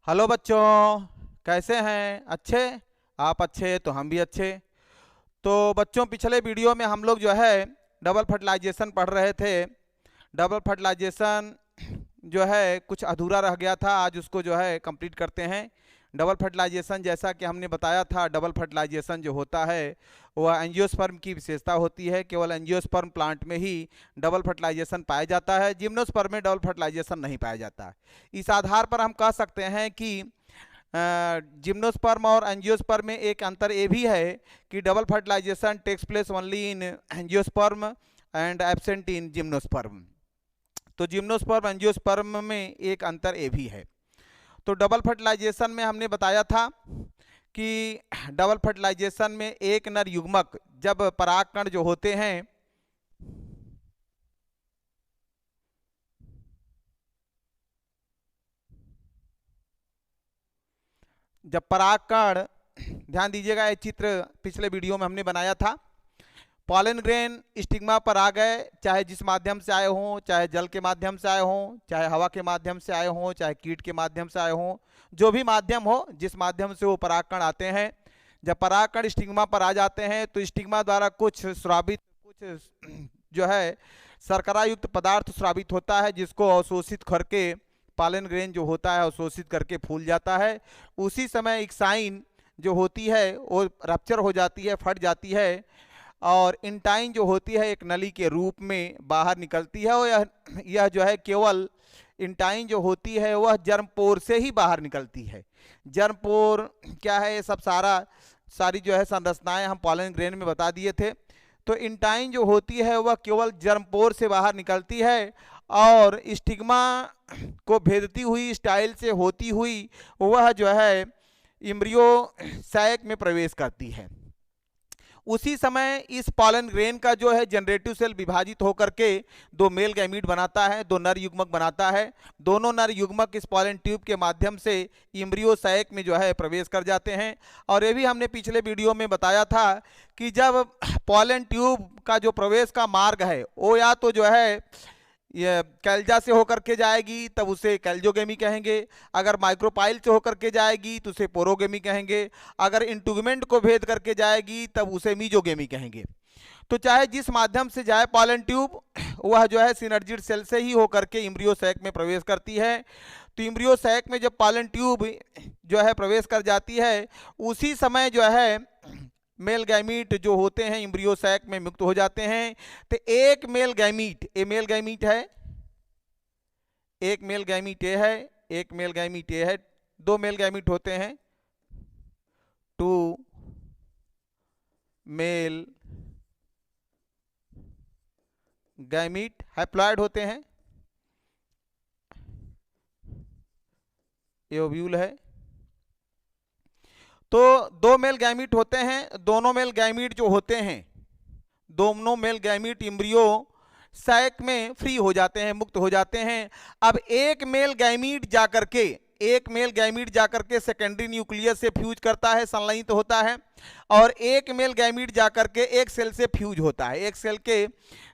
Hello बच्चों, कैसे हैं? अच्छे? आप अच्छे तो हम भी अच्छे। तो बच्चों, पिछले वीडियो में हम लोग जो है डबल फर्टिलाइजेशन पढ़ रहे थे। डबल फर्टिलाइजेशन जो है कुछ अधूरा रह गया था, आज उसको जो है कंप्लीट करते हैं। डबल फर्टिलाइजेशन, जैसा कि हमने बताया था, डबल फर्टिलाइजेशन जो होता है वह एंजियोस्पर्म की विशेषता होती है। केवल एंजियोस्पर्म प्लांट में ही डबल फर्टिलाइजेशन पाया जाता है, जिम्नोस्पर्म में डबल फर्टिलाइजेशन नहीं पाया जाता। इस आधार पर हम कह सकते हैं कि जिम्नोस्पर्म और एंजियोस्पर्म में एक अंतर ये भी है कि double fertilisation takes place only in angiosperm and absent in gymnosperm. तो जिम्नोस्पर्म एंजियोस्पर्म में एक अंतर ये भी है। तो डबल फर्टिलाइजेशन में हमने बताया था कि डबल फर्टिलाइजेशन में एक नर युग्मक जब परागकण जो होते हैं जब परागकण, ध्यान दीजिएगा, ये चित्र पिछले वीडियो में हमने बनाया था। पॉलन ग्रेन स्टिग्मा पर आ गए, चाहे जिस माध्यम से आए हों, चाहे जल के माध्यम से आए हों, चाहे हवा के माध्यम से आए हों, चाहे कीट के माध्यम से आए हों, जो भी माध्यम हो, जिस माध्यम से वो परागकण आते हैं, जब परागकण स्टिग्मा पर आ जाते हैं तो स्टिग्मा द्वारा कुछ स्रावित, कुछ जो है शर्करा युक्त पदार्थ स्रावित होता है, जिसको अवशोषित करके पॉलन ग्रेन जो होता है अवशोषित करके फूल जाता है। उसी समय एक साइन जो होती है वो रप्चर हो जाती है, फट जाती है, और इंटाइन जो होती है एक नली के रूप में बाहर निकलती है। और यह जो है केवल इंटाइन जो होती है वह जर्मपोर से ही बाहर निकलती है। जर्मपोर क्या है, ये सब सारी जो है संरचनाएं हम पॉलन ग्रेन में बता दिए थे। तो इंटाइन जो होती है वह केवल जर्मपोर से बाहर निकलती है और स्टिग्मा को भेदती हुई स्टाइल से होती हुई वह जो है इम्ब्रियो सैक में प्रवेश करती है। उसी समय इस पॉलन ग्रेन का जो है जनरेटिव सेल विभाजित होकर के दो मेल गैमीट बनाता है, दो नर युग्मक बनाता है। दोनों नर युग्मक इस पॉलन ट्यूब के माध्यम से इम्ब्रियो सैक में जो है प्रवेश कर जाते हैं। और ये भी हमने पिछले वीडियो में बताया था कि जब पॉलन ट्यूब का जो प्रवेश का मार्ग है वो या तो जो है ये कैल्जा से होकर के जाएगी तब उसे कैल्जोगेमी कहेंगे, अगर माइक्रोपाइल से होकर के जाएगी तो उसे पोरोगेमी कहेंगे, अगर इंटुगमेंट को भेद करके जाएगी तब उसे मीजोगेमी कहेंगे। तो चाहे जिस माध्यम से जाए पॉलन ट्यूब, वह जो है सिनर्जिड सेल से ही होकर के इम्ब्रियो सैक में प्रवेश करती है। तो इम्ब्रियो सैक में जब पॉलन ट्यूब जो है प्रवेश कर जाती है, उसी समय जो है मेल गैमीट जो होते हैं इम्ब्रियो सैक में मुक्त हो जाते हैं। तो एक मेल गैमीट, ये मेल गैमीट है, एक मेल गैमीट ये है, एक मेल गैमीट ये है, दो मेल गैमीट होते हैं, टू मेल गैमीट हैप्लॉइड होते हैं। ये ओव्यूल है। तो दो मेल गैमीट होते हैं, दोनों मेल गैमीट जो होते हैं, दोनों मेल गैमीट इम्ब्रियो सैक में फ्री हो जाते हैं, मुक्त हो जाते हैं। अब एक मेल गैमीट जाकर के सेकेंडरी न्यूक्लियस से फ्यूज करता है, संलयित होता है, और एक मेल गैमीट जाकर के एक सेल से फ्यूज होता है, एक सेल के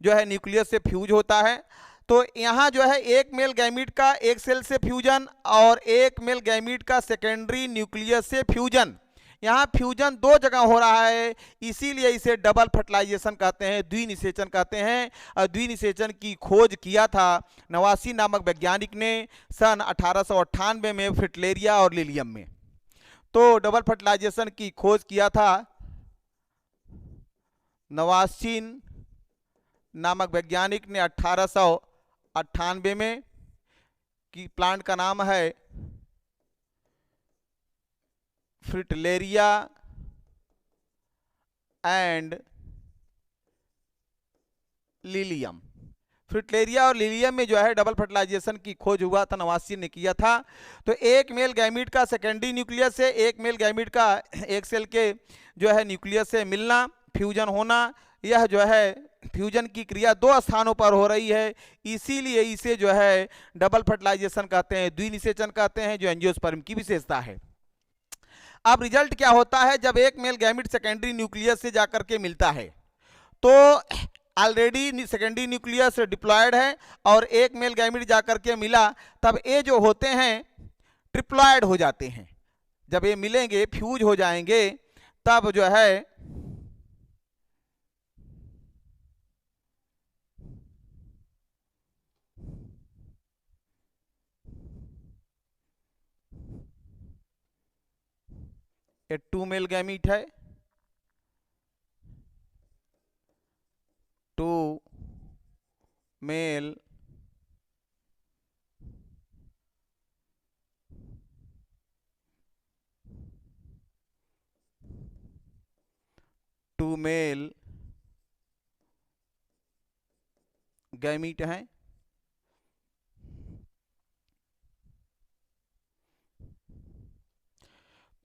जो है न्यूक्लियस से फ्यूज होता है। तो यहाँ जो है एक मेल गैमीट का एक सेल से फ्यूजन और एक मेल गैमीट का सेकेंडरी न्यूक्लियस से फ्यूजन, यहाँ फ्यूजन दो जगह हो रहा है, इसीलिए इसे डबल फर्टिलाइजेशन कहते हैं, द्विनिषेचन कहते हैं। और द्विनिषेचन की खोज किया था नवासी नामक वैज्ञानिक ने सन 1898 में फ्रिटलेरिया और लिलियम में। तो डबल फर्टिलाइजेशन की खोज किया था नवासीन नामक वैज्ञानिक ने 1898 में, कि प्लांट का नाम है फ्रिटलेरिया एंड लिलियम। फ्रिटलेरिया और लिलियम में जो है डबल फर्टिलाइजेशन की खोज हुआ था, नवासी ने किया था। तो एक मेल गैमीट का सेकेंडरी न्यूक्लियस से एक मेल गैमीट का एक सेल के जो है न्यूक्लियस से मिलना, फ्यूजन होना, यह जो है फ्यूजन की क्रिया दो स्थानों पर हो रही है, इसीलिए इसे जो है डबल फर्टिलाइजेशन कहते हैं, द्विनिषेचन कहते हैं, जो एंजियोस्पर्म की विशेषता है। अब रिजल्ट क्या होता है, जब एक मेल गैमीट सेकेंडरी न्यूक्लियस से जाकर के मिलता है तो ऑलरेडी सेकेंडरी न्यूक्लियस डिप्लॉयड है और एक मेल गैमीट जाकर के मिला, तब ये जो होते हैं ट्रिप्लॉइड हो जाते हैं। जब ये मिलेंगे, फ्यूज हो जाएंगे, तब जो है ये 2 मेल गैमीट है, 2 मेल गैमीट हैं।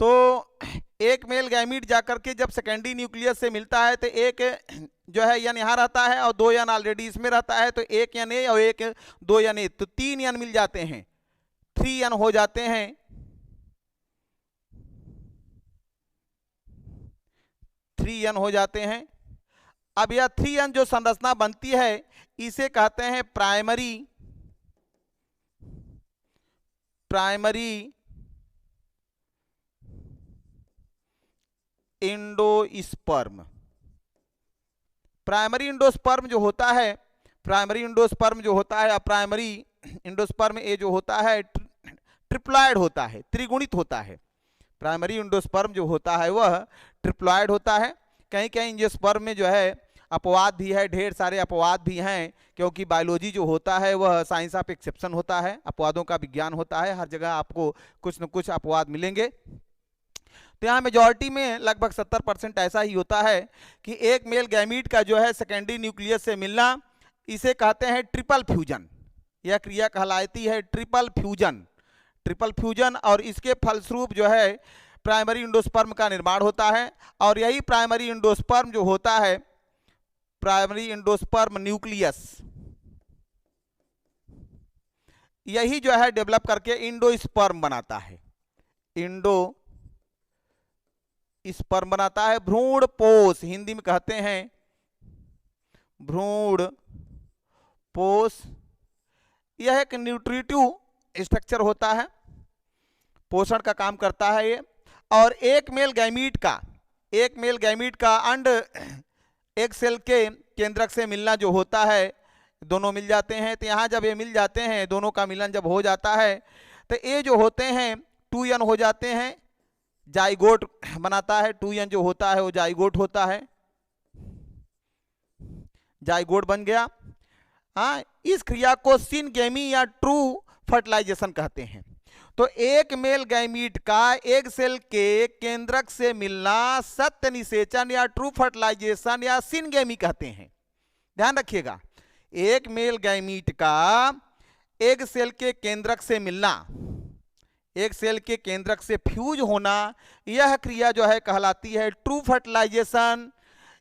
तो एक मेल गैमीट जाकर के जब सेकेंडरी न्यूक्लियस से मिलता है तो एक जो है यन यहाँ रहता है और 2 यन ऑलरेडी इसमें रहता है, तो 1 यन ए और 2 यन ए, तो 3 यन मिल जाते हैं, 3 यन हो जाते हैं। 3 यन हो जाते हैं। अब यह 3 यन जो संरचना बनती है इसे कहते हैं प्राइमरी इंडोस्पर्म। प्राइमरी इंडोस्पर्म जो होता है, प्राइमरी इंडोस्पर्म जो होता है, प्राइमरी इंडोस्पर्म ये जो होता है ट्रिप्लॉइड होता है, त्रिगुणित होता है। प्राइमरी इंडोस्पर्म जो होता है वह ट्रिप्लॉइड होता है। कहीं कहीं इंडोस्पर्म में जो है अपवाद भी है, ढेर सारे अपवाद भी हैं, क्योंकि बायोलॉजी जो होता है वह साइंस ऑफ एक्सेप्शन होता है, अपवादों का विज्ञान होता है। हर जगह आपको कुछ न कुछ अपवाद मिलेंगे। तो यहाँ मेजॉरिटी में लगभग 70% ऐसा ही होता है कि एक मेल गैमीट का जो है सेकेंडरी न्यूक्लियस से मिलना, इसे कहते हैं ट्रिपल फ्यूजन। यह क्रिया कहलाती है ट्रिपल फ्यूजन। और इसके फलस्वरूप जो है प्राइमरी इंडोस्पर्म का निर्माण होता है। और यही प्राइमरी इंडोस्पर्म जो होता है, प्राइमरी इंडोस्पर्म न्यूक्लियस, यही जो है डेवलप करके इंडोस्पर्म बनाता है, स्पर्म बनाता है। भ्रूण पोष हिंदी में कहते हैं, भ्रूण पोष। यह एक न्यूट्रिटिव स्ट्रक्चर होता है, पोषण का काम करता है ये। और एक मेल गैमीट का अंड एक सेल के केंद्रक से मिलना जो होता है, दोनों मिल जाते हैं। तो यहाँ जब ये मिल जाते हैं, दोनों का मिलन जब हो जाता है, तो ये जो होते हैं 2 यन हो जाते हैं, जाइगोट बनाता है। 2 यन जो होता है वो जाइगोट होता है, जाइगोट बन गया। हाँ, इस क्रिया को सिनगेमी या ट्रू फर्टिलाइजेशन कहते हैं। तो एक मेल गैमीट का एक सेल के केंद्रक से मिलना सत्य निषेचन या ट्रू फर्टिलाइजेशन या सिनगेमी कहते हैं। ध्यान रखिएगा, एक मेल गैमीट का एक सेल के केंद्रक से मिलना, एक सेल के केंद्रक से फ्यूज होना, यह क्रिया जो है कहलाती है ट्रू फर्टिलाइजेशन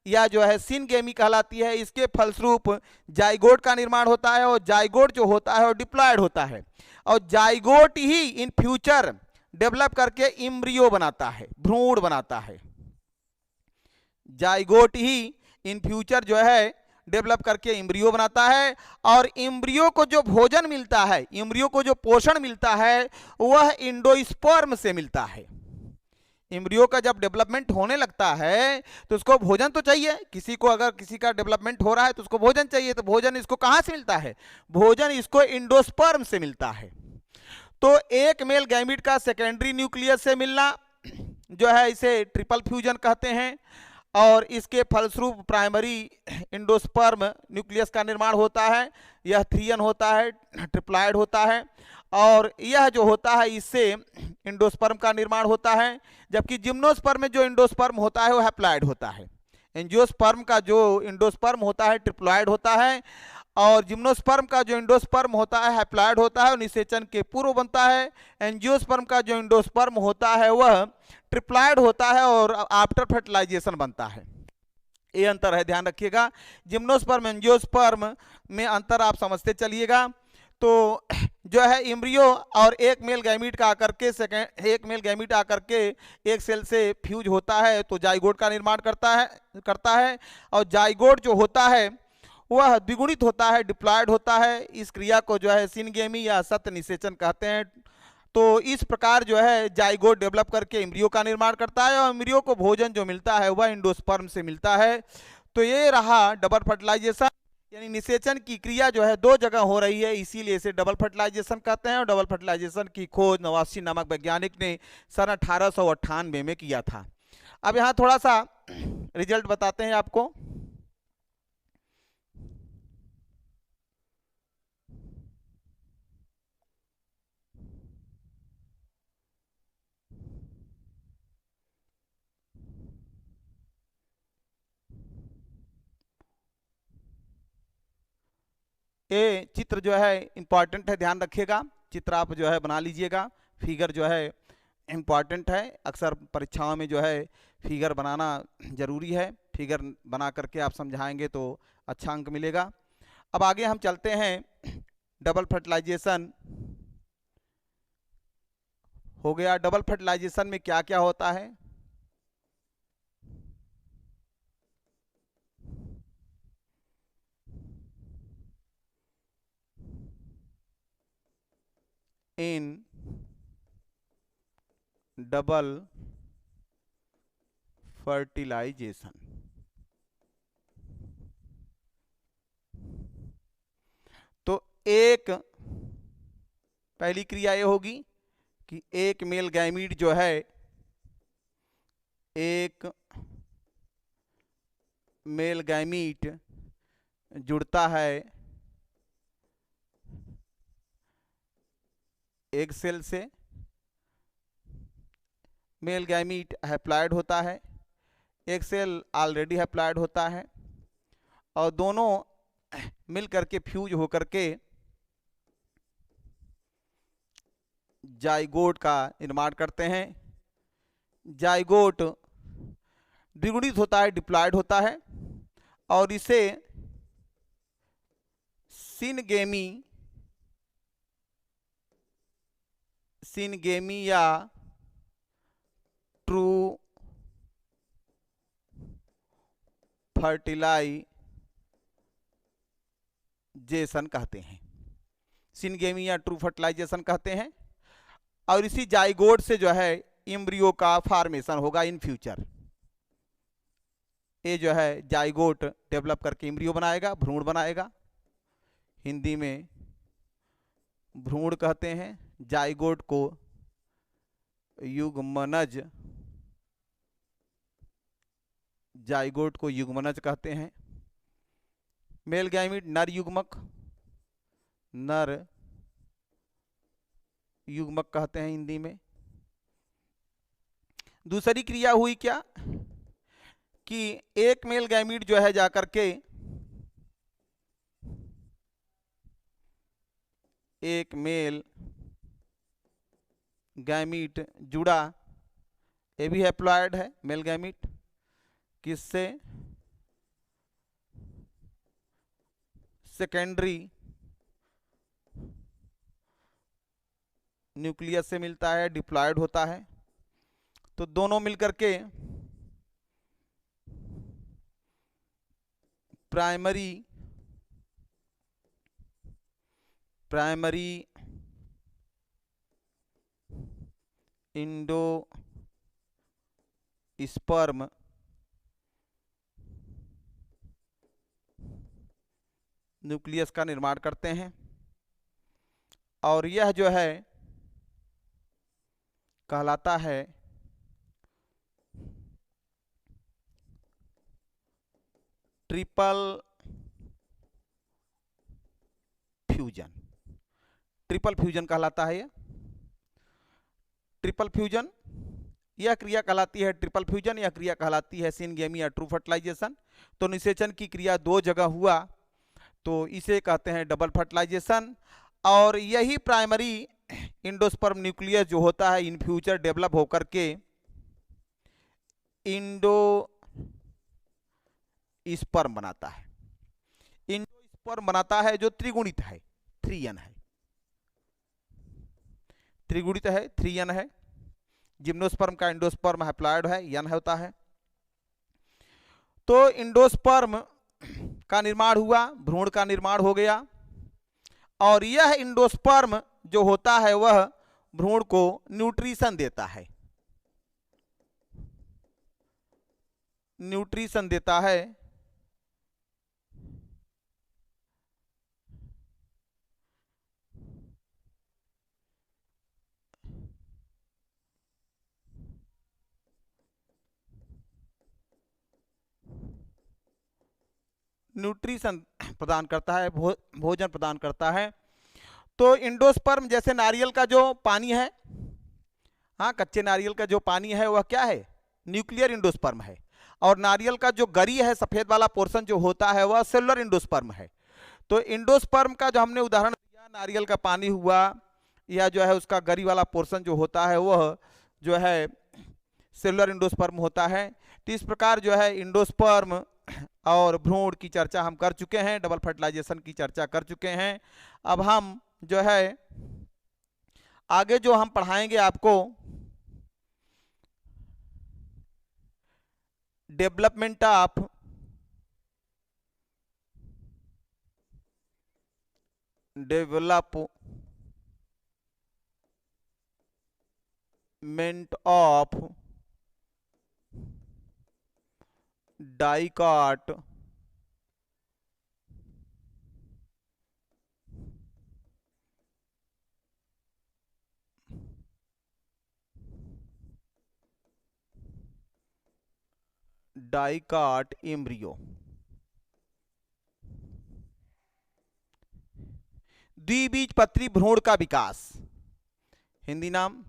या जो है सिनगेमी कहलाती है। इसके फलस्वरूप जाइगोट का निर्माण होता है, और जाइगोट जो होता है वो डिप्लॉयड होता है, और zygote he in future develop करके इम्ब्रियो बनाता है, भ्रूण बनाता है। जाइगोट ही इन फ्यूचर जो है डेवलप करके इम्ब्रियो बनाता है। और इम्ब्रियो को जो भोजन मिलता है, इम्ब्रियो को जो पोषण मिलता है, वह इंडोस्पर्म से मिलता है। इम्ब्रियो का जब डेवलपमेंट होने लगता है तो उसको भोजन तो चाहिए। किसी को अगर किसी का डेवलपमेंट हो रहा है तो उसको भोजन चाहिए, तो भोजन इसको कहाँ से मिलता है? भोजन इसको इंडोस्पर्म से मिलता है। तो एक मेल गैमीट का सेकेंडरी न्यूक्लियस से मिलना जो है इसे ट्रिपल फ्यूजन कहते हैं, और इसके फलस्वरूप प्राइमरी इंडोस्पर्म न्यूक्लियस का निर्माण होता है। यह 3 यन होता है, ट्रिप्लॉइड होता है, और यह जो होता है इससे इंडोस्पर्म का निर्माण होता है। जबकि जिम्नोस्पर्म में जो इंडोस्पर्म होता है वो हैप्लॉइड होता है। एंजियोस्पर्म का जो इंडोस्पर्म होता है ट्रिप्लॉइड होता है, और जिम्नोस्पर्म का जो इंडोस्पर्म होता है हैप्लॉइड होता है और निषेचन के पूर्व बनता है। एंजियोस्पर्म का जो इंडोस्पर्म होता है वह ट्रिप्लॉइड होता है और आफ्टर फर्टिलाइजेशन बनता है। ये अंतर है, ध्यान रखिएगा। जिम्नोस्पर्म एंजियोस्पर्म में अंतर आप समझते चलिएगा। तो जो है इम्ब्रियो और एक मेल गैमीट आकर के एक सेल से फ्यूज होता है तो जाइगोट का निर्माण करता है। और जाइगोट जो होता है वह द्विगुणित होता है, डिप्लॉयड होता है। इस क्रिया को जो है सिनगेमी या सत्य निषेचन कहते हैं। तो इस प्रकार जो है जाइगोट डेवलप करके एम्ब्रियो का निर्माण करता है और एम्ब्रियो को भोजन जो मिलता है वह एंडोस्पर्म से मिलता है। तो ये रहा डबल फर्टिलाइजेशन, यानी निषेचन की क्रिया जो है दो जगह हो रही है, इसीलिए इसे डबल फर्टिलाइजेशन कहते हैं। और डबल फर्टिलाइजेशन की खोज नवासी नामक वैज्ञानिक ने सन 1898 में किया था। अब यहाँ थोड़ा सा रिजल्ट बताते हैं आपको। ये चित्र जो है इंपॉर्टेंट है, ध्यान रखिएगा। चित्र आप जो है बना लीजिएगा। फिगर जो है इम्पॉर्टेंट है, अक्सर परीक्षाओं में जो है फिगर बनाना जरूरी है। फिगर बना करके आप समझाएंगे तो अच्छा अंक मिलेगा। अब आगे हम चलते हैं। डबल फर्टिलाइजेशन हो गया। डबल फर्टिलाइजेशन में क्या क्या होता है? इन डबल फर्टिलाइजेशन तो एक पहली क्रिया ये होगी कि एक मेल गैमीट जो है, एक मेल गैमीट जुड़ता है एग सेल से। मेल गैमीट हैप्लॉइड होता है, एग सेल ऑलरेडी हैप्लॉइड होता है, और दोनों मिल करके फ्यूज होकर के जाइगोट का निर्माण करते हैं। जाइगोट द्विगुणित होता है, डिप्लॉयड होता है, और इसे सिनगेमी या ट्रू फर्टिलाइजेशन कहते हैं। सिनगेमी या ट्रू फर्टिलाइजेशन कहते हैं। और इसी जाइगोट से जो है एम्ब्रियो का फॉर्मेशन होगा इन फ्यूचर। ये जो है जाइगोट डेवलप करके एम्ब्रियो बनाएगा, भ्रूण बनाएगा। हिंदी में भ्रूण कहते हैं, जाइगोट को युग्मनज, जाइगोट को युग्मनज कहते हैं। मेल गैमीट नर युग्मक, नर युग्मक कहते हैं हिंदी में। दूसरी क्रिया हुई क्या कि एक मेल गैमीट जो है जाकर के एक मेल गैमीट जुड़ा, ये भी हैप्लॉइड है मेल गैमीट, किससे? सेकेंडरी न्यूक्लियस से मिलता है, डिप्लॉयड होता है। तो दोनों मिलकर के प्राइमरी इंडोस्पर्म न्यूक्लियस का निर्माण करते हैं। और यह जो है कहलाता है ट्रिपल फ्यूजन। ट्रिपल फ्यूजन कहलाता है ये। ट्रिपल फ्यूजन यह क्रिया कहलाती है ट्रिपल फ्यूजन, यह क्रिया कहलाती है सिनगेमी या ट्रू फर्टिलाइजेशन। तो निषेचन की क्रिया दो जगह हुआ तो इसे कहते हैं डबल फर्टिलाइजेशन। और यही प्राइमरी इंडोस्पर्म न्यूक्लियस जो होता है इन फ्यूचर डेवलप होकर के इंडोस्पर्म बनाता है। इंडोस्पर्म बनाता है जो त्रिगुणित है, 3n है, त्रिगुणित है, 3n है। जिम्नोस्पर्म का इंडोस्पर्म हैप्लॉइड है, n होता है। तो इंडोस्पर्म का निर्माण हुआ, भ्रूण का निर्माण हो गया। और यह इंडोस्पर्म जो होता है वह भ्रूण को न्यूट्रिशन देता है, न्यूट्रिशन देता है। न्यूट्रिशन प्रदान करता है, भोजन प्रदान करता है। तो इंडोस्पर्म जैसे नारियल का जो पानी है, हाँ, कच्चे नारियल का जो पानी है वह क्या है, न्यूक्लियर इंडोस्पर्म है। और नारियल का जो गरी है, सफेद वाला पोर्शन जो होता है, वह सेलुलर इंडोस्पर्म है। तो इंडोस्पर्म का जो हमने उदाहरण दिया, नारियल का पानी हुआ, या जो है उसका गरी वाला पोर्शन जो होता है वह जो है सेलुलर इंडोस्पर्म होता है। तो इस प्रकार जो है इंडोस्पर्म और भ्रूण की चर्चा हम कर चुके हैं, डबल फर्टिलाइजेशन की चर्चा कर चुके हैं। अब हम जो है आगे जो हम पढ़ाएंगे आपको, डेवलपमेंट ऑफ डाइकॉट एम्ब्रियो। द्विबीजपत्री भ्रूण का विकास, हिंदी नाम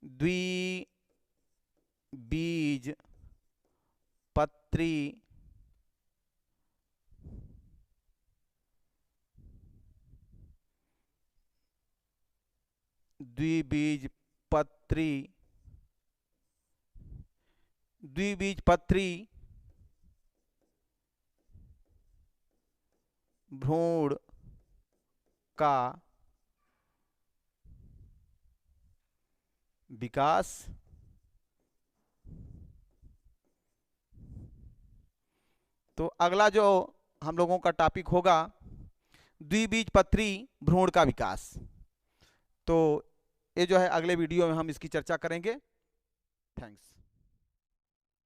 द्विबीजपत्री द्विबीजपत्री भ्रूण का विकास। तो अगला जो हम लोगों का टॉपिक होगा द्विबीजपत्री भ्रूण का विकास। तो ये जो है अगले वीडियो में हम इसकी चर्चा करेंगे। थैंक्स।